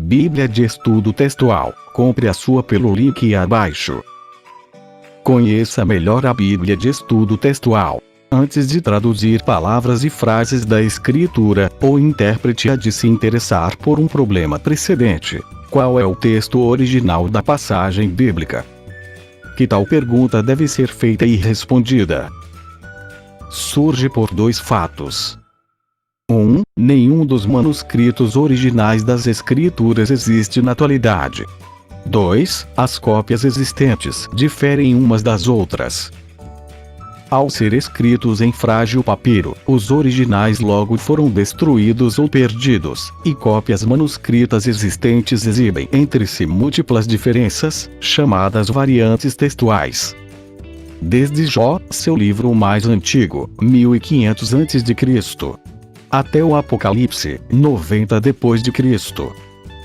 Bíblia de Estudo Textual. Compre a sua pelo link abaixo. Conheça melhor a Bíblia de Estudo Textual. Antes de traduzir palavras e frases da Escritura, o intérprete há de se interessar por um problema precedente. Qual é o texto original da passagem bíblica? Que tal pergunta deve ser feita e respondida? Surge por dois fatos. 1. Nenhum dos manuscritos originais das Escrituras existe na atualidade. 2. As cópias existentes diferem umas das outras. Ao ser escritos em frágil papiro, os originais logo foram destruídos ou perdidos, e cópias manuscritas existentes exibem entre si múltiplas diferenças, chamadas variantes textuais. Desde Jó, seu livro mais antigo, 1500 a.C., até o Apocalipse, 90 d.C.,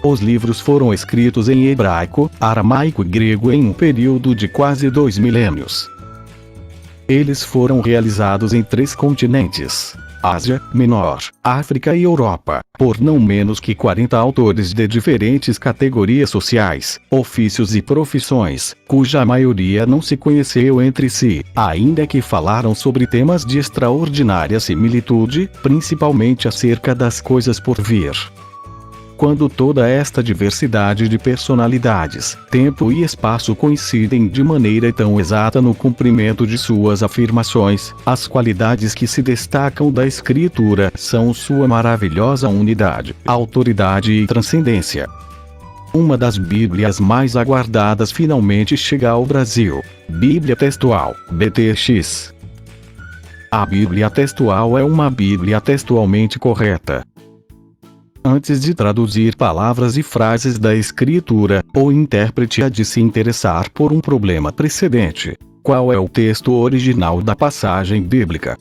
os livros foram escritos em hebraico, aramaico e grego em um período de quase 2 milênios. Eles foram realizados em 3 continentes: Ásia Menor, África e Europa, por não menos que 40 autores de diferentes categorias sociais, ofícios e profissões, cuja maioria não se conheceu entre si, ainda que falaram sobre temas de extraordinária similitude, principalmente acerca das coisas por vir. Quando toda esta diversidade de personalidades, tempo e espaço coincidem de maneira tão exata no cumprimento de suas afirmações, as qualidades que se destacam da Escritura são sua maravilhosa unidade, autoridade e transcendência. Uma das Bíblias mais aguardadas finalmente chega ao Brasil. Bíblia Textual, BTX. A Bíblia Textual é uma Bíblia textualmente correta. Antes de traduzir palavras e frases da Escritura, o intérprete há de se interessar por um problema precedente. Qual é o texto original da passagem bíblica?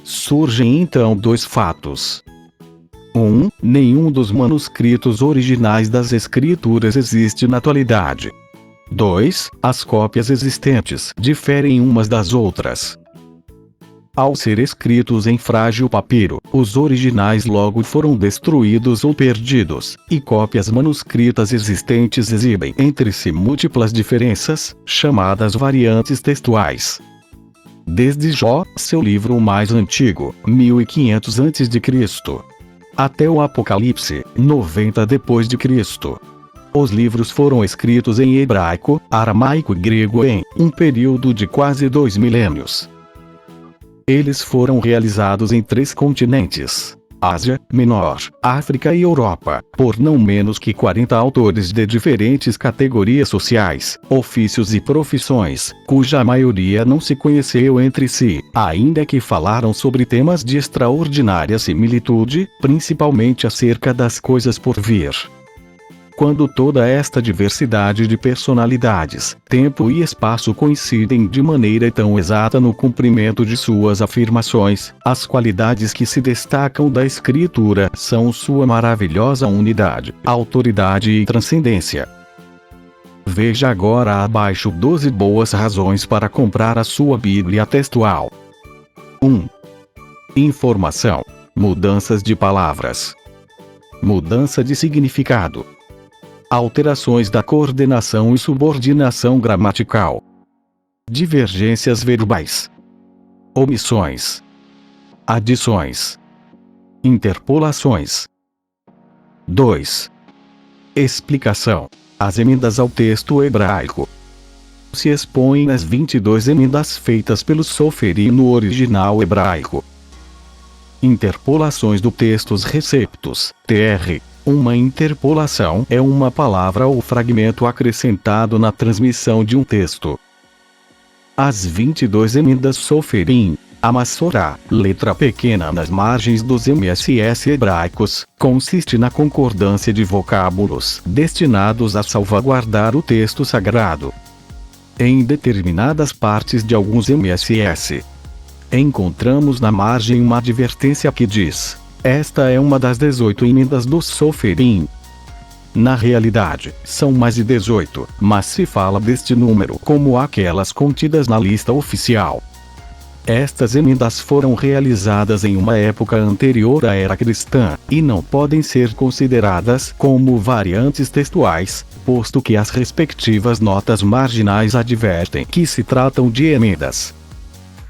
Surgem então dois fatos. 1. Nenhum dos manuscritos originais das Escrituras existe na atualidade. 2. As cópias existentes diferem umas das outras. Ao ser escritos em frágil papiro, os originais logo foram destruídos ou perdidos, e cópias manuscritas existentes exibem entre si múltiplas diferenças, chamadas variantes textuais. Desde Jó, seu livro mais antigo, 1500 a.C., até o Apocalipse, 90 d.C., os livros foram escritos em hebraico, aramaico e grego em um período de quase 2 milênios. Eles foram realizados em 3 continentes: Ásia Menor, África e Europa, por não menos que 40 autores de diferentes categorias sociais, ofícios e profissões, cuja maioria não se conheceu entre si, ainda que falaram sobre temas de extraordinária similitude, principalmente acerca das coisas por vir. Quando toda esta diversidade de personalidades, tempo e espaço coincidem de maneira tão exata no cumprimento de suas afirmações, as qualidades que se destacam da Escritura são sua maravilhosa unidade, autoridade e transcendência. Veja agora abaixo 12 boas razões para comprar a sua Bíblia Textual. 1. Informação. Mudanças de palavras. Mudança de significado. Alterações da coordenação e subordinação gramatical. Divergências verbais. Omissões. Adições. Interpolações. 2. Explicação. As emendas ao texto hebraico se expõem nas 22 emendas feitas pelo Soferi no original hebraico. Interpolações do textos receptos, TR. Uma interpolação é uma palavra ou fragmento acrescentado na transmissão de um texto. As 22 emendas Soferim, a Massorá, letra pequena nas margens dos MSS hebraicos, consiste na concordância de vocábulos destinados a salvaguardar o texto sagrado. Em determinadas partes de alguns MSS, encontramos na margem uma advertência que diz: esta é uma das 18 emendas do Soferim. Na realidade, são mais de 18, mas se fala deste número como aquelas contidas na lista oficial. Estas emendas foram realizadas em uma época anterior à era cristã, e não podem ser consideradas como variantes textuais, posto que as respectivas notas marginais advertem que se tratam de emendas.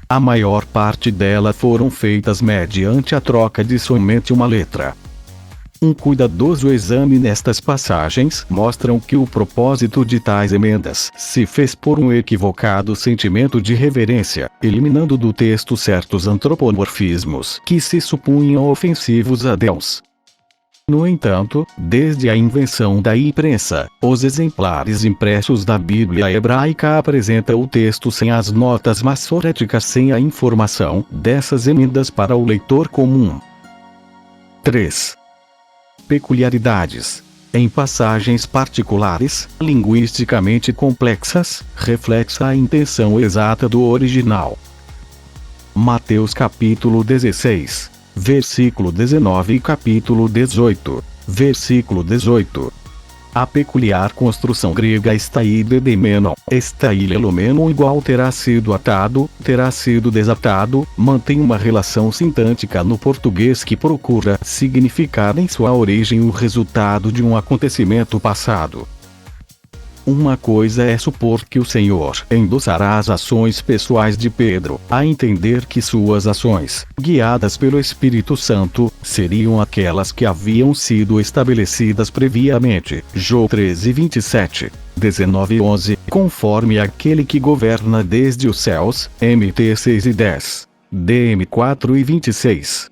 A maior parte delas foram feitas mediante a troca de somente uma letra. Um cuidadoso exame nestas passagens mostram que o propósito de tais emendas se fez por um equivocado sentimento de reverência, eliminando do texto certos antropomorfismos que se supunham ofensivos a Deus. No entanto, desde a invenção da imprensa, os exemplares impressos da Bíblia hebraica apresentam o texto sem as notas massoréticas, sem a informação dessas emendas para o leitor comum. 3. Peculiaridades. Em passagens particulares, linguisticamente complexas, reflexa a intenção exata do original. Mateus capítulo 16, versículo 19 e capítulo 18, versículo 18. A peculiar construção grega estaídemenon, estaílelomenon igual terá sido atado, terá sido desatado, mantém uma relação sintântica no português que procura significar em sua origem o resultado de um acontecimento passado. Uma coisa é supor que o Senhor endossará as ações pessoais de Pedro, a entender que suas ações, guiadas pelo Espírito Santo, seriam aquelas que haviam sido estabelecidas previamente. João 13:27, 19:11, conforme aquele que governa desde os céus, MT 6:10, DM 4:26.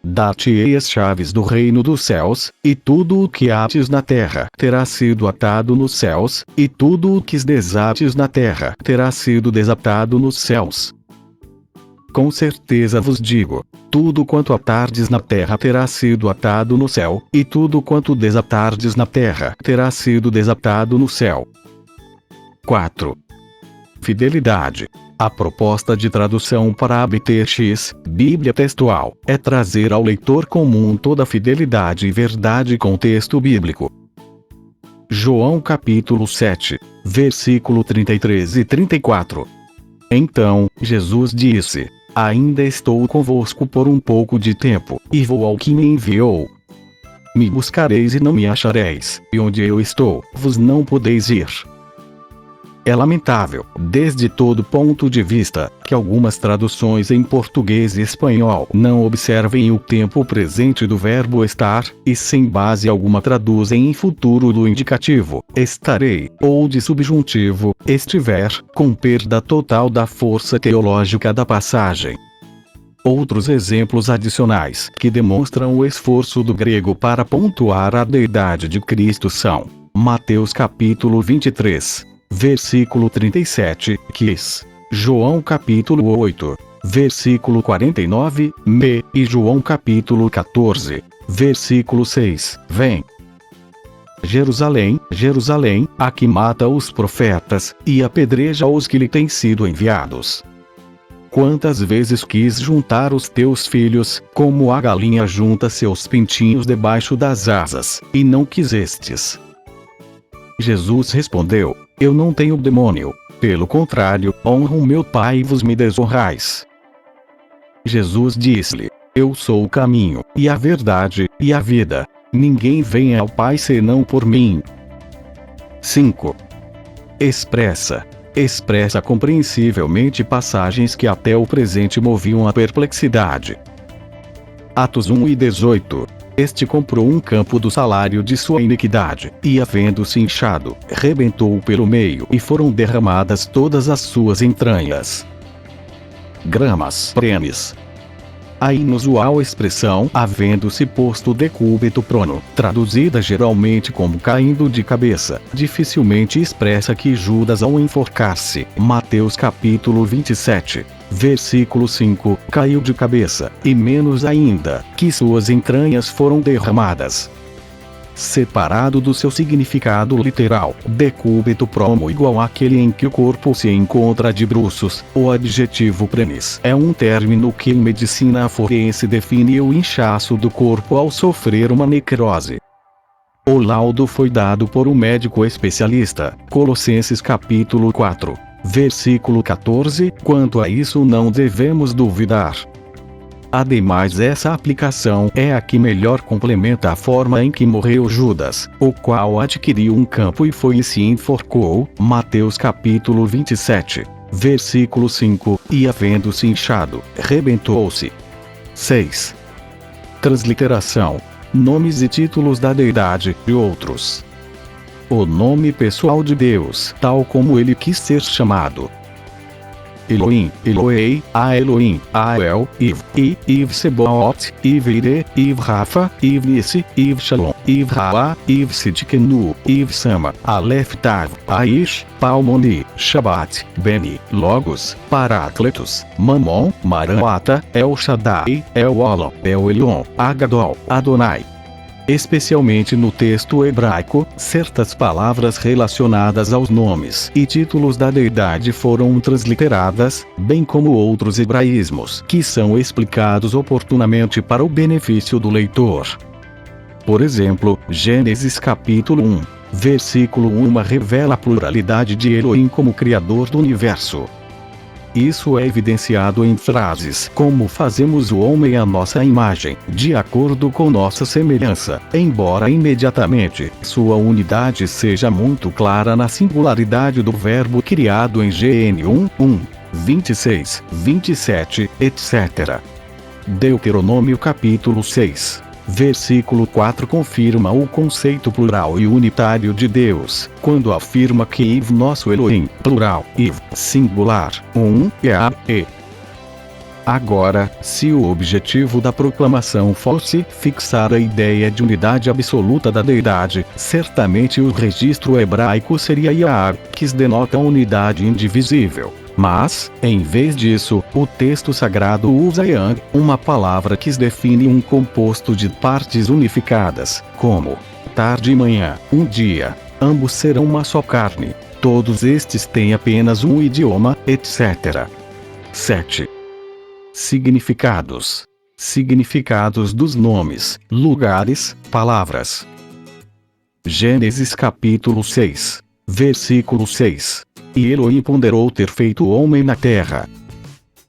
Dar-te-ei as chaves do reino dos céus, e tudo o que ates na terra terá sido atado nos céus, e tudo o que desates na terra terá sido desatado nos céus. Com certeza vos digo, tudo quanto atardes na terra terá sido atado no céu, e tudo quanto desatardes na terra terá sido desatado no céu. 4. Fidelidade. A proposta de tradução para a BTX, Bíblia Textual, é trazer ao leitor comum toda a fidelidade e verdade com o texto bíblico. João capítulo 7, versículo 33 e 34. Então, Jesus disse: Ainda estou convosco por um pouco de tempo, e vou ao que me enviou. Me buscareis e não me achareis, e onde eu estou, vos não podeis ir. É lamentável, desde todo ponto de vista, que algumas traduções em português e espanhol não observem o tempo presente do verbo estar, e sem base alguma traduzem em futuro do indicativo, estarei, ou de subjuntivo, estiver, com perda total da força teológica da passagem. Outros exemplos adicionais que demonstram o esforço do grego para pontuar a deidade de Cristo são Mateus capítulo 23. Versículo 37, quis. João capítulo 8, versículo 49, me, e João capítulo 14, versículo 6, vem. Jerusalém, Jerusalém, a que mata os profetas, e apedreja os que lhe têm sido enviados. Quantas vezes quis juntar os teus filhos, como a galinha junta seus pintinhos debaixo das asas, e não quisestes. Jesus respondeu: Eu não tenho demônio, pelo contrário, honro meu Pai e vos me desonrais. Jesus disse-lhe: Eu sou o caminho, e a verdade, e a vida. Ninguém vem ao Pai senão por mim. 5. Expressa compreensivelmente passagens que até o presente moviam a perplexidade. Atos 1 e 18. Este comprou um campo do salário de sua iniquidade, e havendo-se inchado, rebentou-o pelo meio e foram derramadas todas as suas entranhas. Gramas prenes. A inusual expressão havendo-se posto decúbito prono, traduzida geralmente como caindo de cabeça, dificilmente expressa que Judas ao enforcar-se, Mateus capítulo 27, versículo 5, caiu de cabeça, e menos ainda, que suas entranhas foram derramadas. Separado do seu significado literal, decúbito promo igual àquele em que o corpo se encontra de bruços, o adjetivo prenis é um término que em medicina forense define o inchaço do corpo ao sofrer uma necrose. O laudo foi dado por um médico especialista, Colossenses capítulo 4, Versículo 14, quanto a isso não devemos duvidar. Ademais, essa aplicação é a que melhor complementa a forma em que morreu Judas, o qual adquiriu um campo e foi e se enforcou, Mateus capítulo 27, versículo 5, e havendo-se inchado, rebentou-se. 6. Transliteração. Nomes e títulos da deidade, e outros. O nome pessoal de Deus, tal como ele quis ser chamado. Elohim, Eloei, a Elohim, a El, Iv Seboot, Iv Ire, Iv Rafa, Iv Nissi, Iv Shalom, Iv Raá, Iv Sidkenu, Iv Sama, Aleph Tav, Aish, Palmoni, Shabbat, Beni, Logos, Paráclitos, Mamon, Maranata, El Shaddai, El Olam, El Elion, Agadol, Adonai. Especialmente no texto hebraico, certas palavras relacionadas aos nomes e títulos da deidade foram transliteradas, bem como outros hebraísmos que são explicados oportunamente para o benefício do leitor. Por exemplo, Gênesis capítulo 1, versículo 1 revela a pluralidade de Elohim como Criador do universo. Isso é evidenciado em frases como fazemos o homem à nossa imagem, de acordo com nossa semelhança, embora imediatamente sua unidade seja muito clara na singularidade do verbo criado em GN 1, 26, 27, etc. Deuteronômio capítulo 6. Versículo 4 confirma o conceito plural e unitário de Deus, quando afirma que Iv nosso Elohim, plural, Iv, singular, e. Agora, se o objetivo da proclamação fosse fixar a ideia de unidade absoluta da deidade, certamente o registro hebraico seria Yah, que denota a unidade indivisível. Mas, em vez disso, o texto sagrado usa Yah, uma palavra que define um composto de partes unificadas, como tarde e manhã, um dia, ambos serão uma só carne, todos estes têm apenas um idioma, etc. 7. Significados. Significados dos nomes, lugares, palavras. Gênesis capítulo 6, versículo 6. E Elohim ponderou ter feito o homem na terra.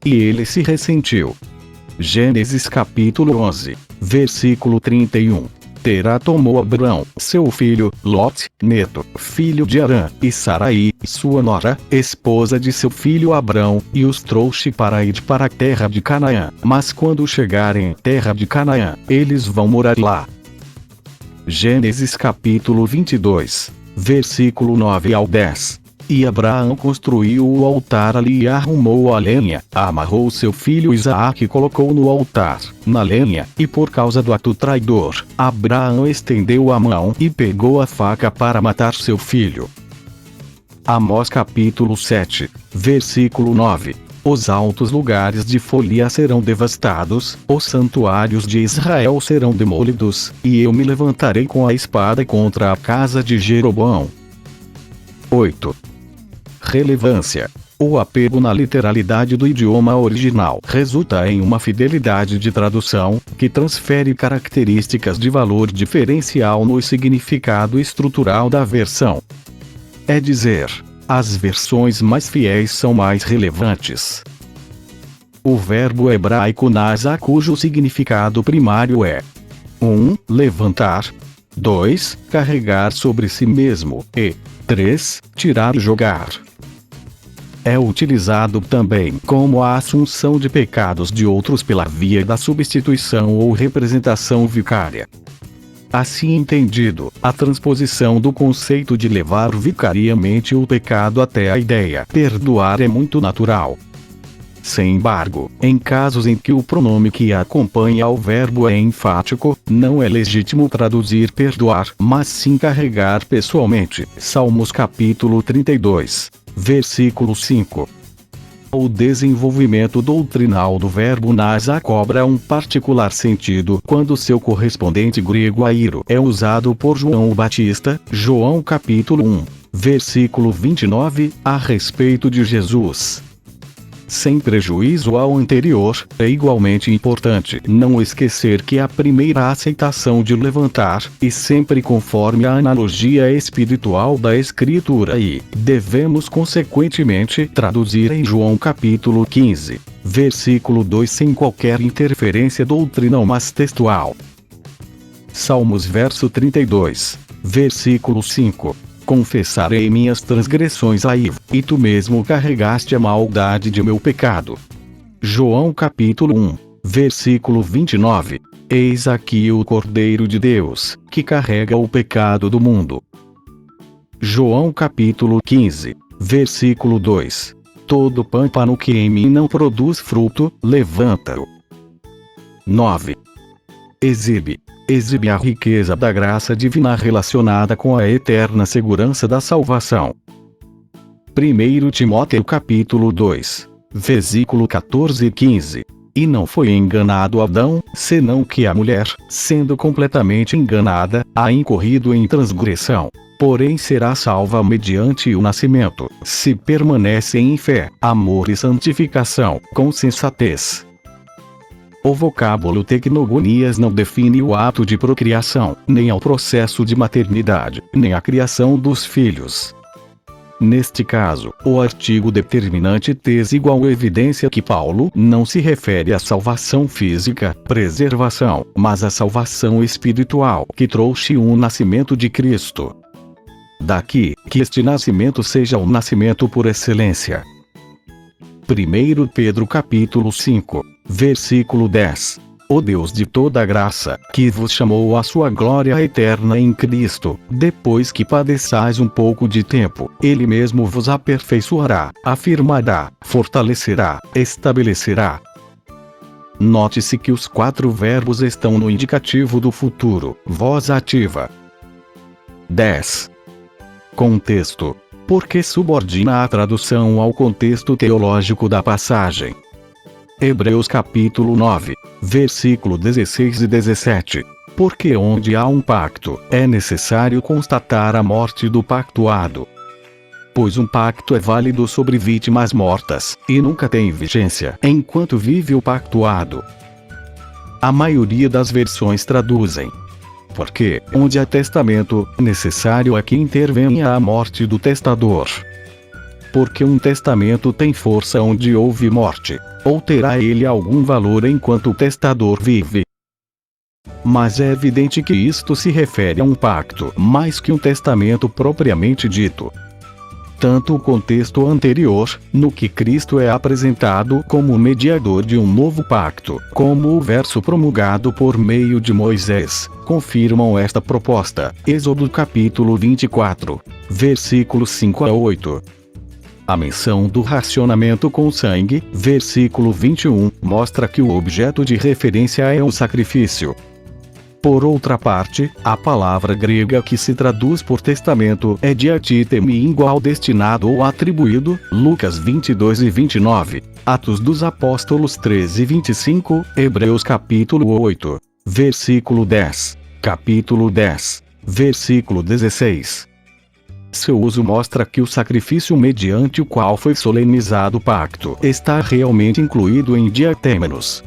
E ele se ressentiu. Gênesis capítulo 11, versículo 31. Terá tomou Abrão, seu filho, Lot, neto, filho de Arã, e Sarai, sua nora, esposa de seu filho Abrão, e os trouxe para ir para a terra de Canaã. Mas quando chegarem em terra de Canaã, eles vão morar lá. Gênesis capítulo 22, versículo 9 ao 10. E Abraão construiu o altar ali e arrumou a lenha, amarrou seu filho Isaque e colocou no altar, na lenha, e por causa do ato traidor, Abraão estendeu a mão e pegou a faca para matar seu filho. Amós capítulo 7, versículo 9. Os altos lugares de Folia serão devastados, os santuários de Israel serão demolidos, e eu me levantarei com a espada contra a casa de Jeroboão. 8. Relevância. O apego na literalidade do idioma original resulta em uma fidelidade de tradução, que transfere características de valor diferencial no significado estrutural da versão. É dizer, as versões mais fiéis são mais relevantes. O verbo hebraico nasa, cujo significado primário é 1. Levantar, 2. Carregar sobre si mesmo, e 3. Tirar, jogar. É utilizado também como a assunção de pecados de outros pela via da substituição ou representação vicária. Assim entendido, a transposição do conceito de levar vicariamente o pecado até a ideia perdoar é muito natural. Sem embargo, em casos em que o pronome que acompanha o verbo é enfático, não é legítimo traduzir perdoar, mas sim carregar pessoalmente. Salmos capítulo 32, versículo 5. O desenvolvimento doutrinal do verbo nasa cobra um particular sentido quando seu correspondente grego airo é usado por João o Batista, João capítulo 1, versículo 29, a respeito de Jesus. Sem prejuízo ao anterior, é igualmente importante não esquecer que a primeira aceitação de levantar, e sempre conforme a analogia espiritual da Escritura, e devemos consequentemente traduzir em João capítulo 15, versículo 2 sem qualquer interferência doutrinal mas textual. Salmos verso 32, versículo 5. Confessarei minhas transgressões a Ivo, e tu mesmo carregaste a maldade de meu pecado. João capítulo 1, versículo 29. Eis aqui o Cordeiro de Deus, que carrega o pecado do mundo. João capítulo 15, versículo 2. Todo pâmpano que em mim não produz fruto, levanta-o. 9. Exibe a riqueza da graça divina relacionada com a eterna segurança da salvação. 1 Timóteo capítulo 2, versículo 14 e 15. E não foi enganado Adão, senão que a mulher, sendo completamente enganada, há incorrido em transgressão. Porém será salva mediante o nascimento, se permanece em fé, amor e santificação, com sensatez. O vocábulo tecnogonias não define o ato de procriação, nem ao processo de maternidade, nem a criação dos filhos. Neste caso, o artigo determinante tes igual evidência que Paulo não se refere à salvação física, preservação, mas à salvação espiritual, que trouxe um nascimento de Cristo. Daqui, que este nascimento seja o nascimento por excelência. 1 Pedro capítulo 5, versículo 10. O Deus de toda graça, que vos chamou à sua glória eterna em Cristo, depois que padeçais um pouco de tempo, Ele mesmo vos aperfeiçoará, afirmará, fortalecerá, estabelecerá. Note-se que os 4 verbos estão no indicativo do futuro, voz ativa. 10. Contexto. Porque subordina a tradução ao contexto teológico da passagem. Hebreus capítulo 9, versículo 16 e 17. Porque onde há um pacto, é necessário constatar a morte do pactuado. Pois um pacto é válido sobre vítimas mortas, e nunca tem vigência enquanto vive o pactuado. A maioria das versões traduzem: porque, onde há testamento, necessário é que intervenha a morte do testador. Porque um testamento tem força onde houve morte, ou terá ele algum valor enquanto o testador vive. Mas é evidente que isto se refere a um pacto, mais que um testamento propriamente dito. Tanto o contexto anterior, no que Cristo é apresentado como mediador de um novo pacto, como o verso promulgado por meio de Moisés, confirmam esta proposta. Êxodo capítulo 24, versículos 5 a 8. A menção do racionamento com sangue, versículo 21, mostra que o objeto de referência é o sacrifício. Por outra parte, a palavra grega que se traduz por testamento é diatíteme igual destinado ou atribuído, Lucas 22 e 29, Atos dos Apóstolos 13 e 25, Hebreus capítulo 8, versículo 10, capítulo 10, versículo 16. Seu uso mostra que o sacrifício mediante o qual foi solenizado o pacto está realmente incluído em diatémenos.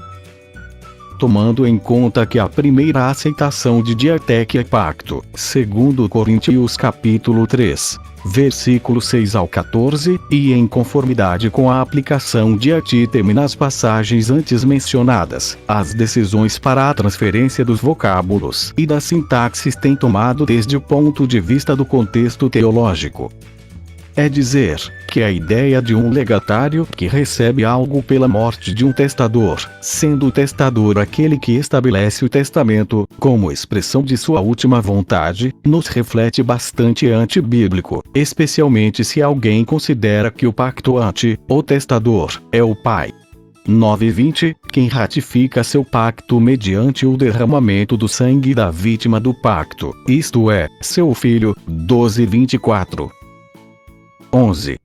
Tomando em conta que a primeira aceitação de diateque é pacto, segundo Coríntios capítulo 3, versículo 6 ao 14, e em conformidade com a aplicação diatíteme nas passagens antes mencionadas, as decisões para a transferência dos vocábulos e da sintaxe têm tomado desde o ponto de vista do contexto teológico. É dizer, que a ideia de um legatário que recebe algo pela morte de um testador, sendo o testador aquele que estabelece o testamento, como expressão de sua última vontade, nos reflete bastante antibíblico, especialmente se alguém considera que o pactuante, o testador, é o pai. 9:20, quem ratifica seu pacto mediante o derramamento do sangue da vítima do pacto, isto é, seu filho. 12:24. 11.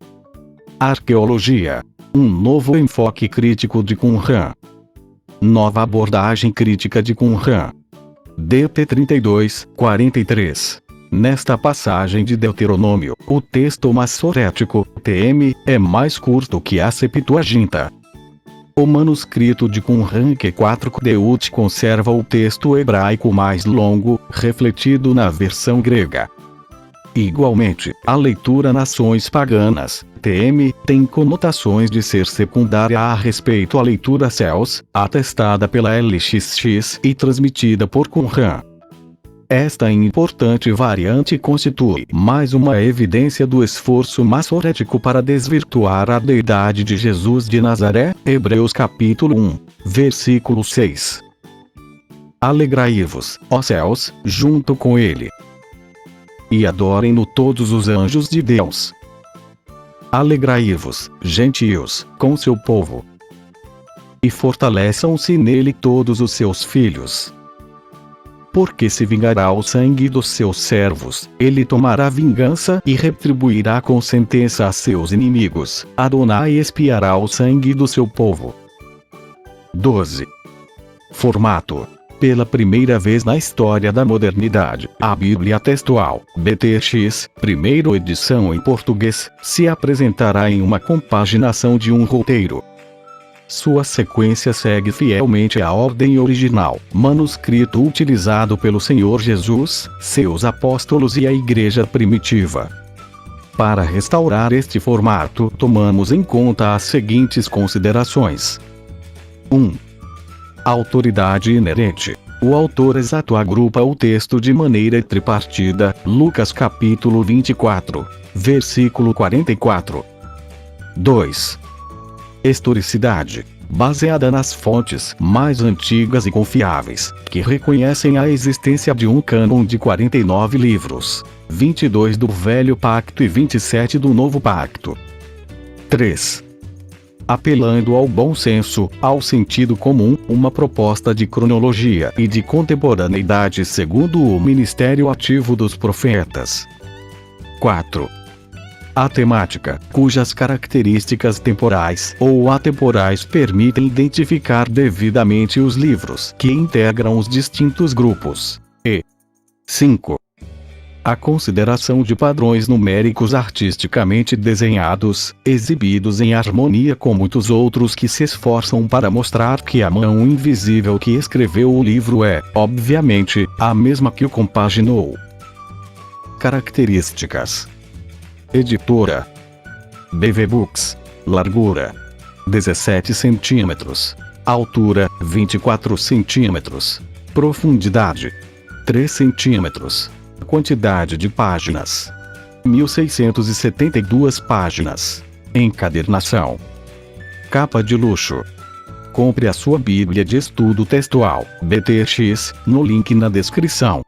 Arqueologia. Um novo enfoque crítico de Qumran. Nova abordagem crítica de Qumran. DT 32, 43. Nesta passagem de Deuteronômio, o texto massorético, TM, é mais curto que a Septuaginta. O manuscrito de Qumran Q4 conserva o texto hebraico mais longo, refletido na versão grega. Igualmente, a leitura Nações Paganas, TM, tem conotações de ser secundária a respeito à leitura Céus, atestada pela LXX e transmitida por Qumran. Esta importante variante constitui mais uma evidência do esforço massorético para desvirtuar a deidade de Jesus de Nazaré, Hebreus capítulo 1, versículo 6. Alegrai-vos, ó céus, junto com ele. E adorem-no todos os anjos de Deus. Alegrai-vos, gentios, com seu povo. E fortaleçam-se nele todos os seus filhos. Porque se vingará o sangue dos seus servos, ele tomará vingança e retribuirá com sentença a seus inimigos. Adonai expiará o sangue do seu povo. 12. Formato. Pela primeira vez na história da modernidade, a Bíblia Textual, BTX, primeira edição em português, se apresentará em uma compaginação de um roteiro. Sua sequência segue fielmente a ordem original, manuscrito utilizado pelo Senhor Jesus, seus apóstolos e a Igreja primitiva. Para restaurar este formato, tomamos em conta as seguintes considerações. 1. Autoridade inerente. O autor exato agrupa o texto de maneira tripartida, Lucas capítulo 24, versículo 44. 2. Historicidade. Baseada nas fontes mais antigas e confiáveis, que reconhecem a existência de um cânon de 49 livros, 22 do Velho Pacto e 27 do Novo Pacto. 3. Apelando ao bom senso, ao sentido comum, uma proposta de cronologia e de contemporaneidade segundo o ministério ativo dos profetas. 4. A temática, cujas características temporais ou atemporais permitem identificar devidamente os livros que integram os distintos grupos. E 5. A consideração de padrões numéricos artisticamente desenhados, exibidos em harmonia com muitos outros que se esforçam para mostrar que a mão invisível que escreveu o livro é, obviamente, a mesma que o compaginou. Características. Editora BV Books. Largura 17 cm. Altura 24 cm. Profundidade 3 cm. Quantidade de páginas 1672 páginas. Encadernação. Capa de luxo. Compre a sua Bíblia de Estudo Textual, BTX, no link na descrição.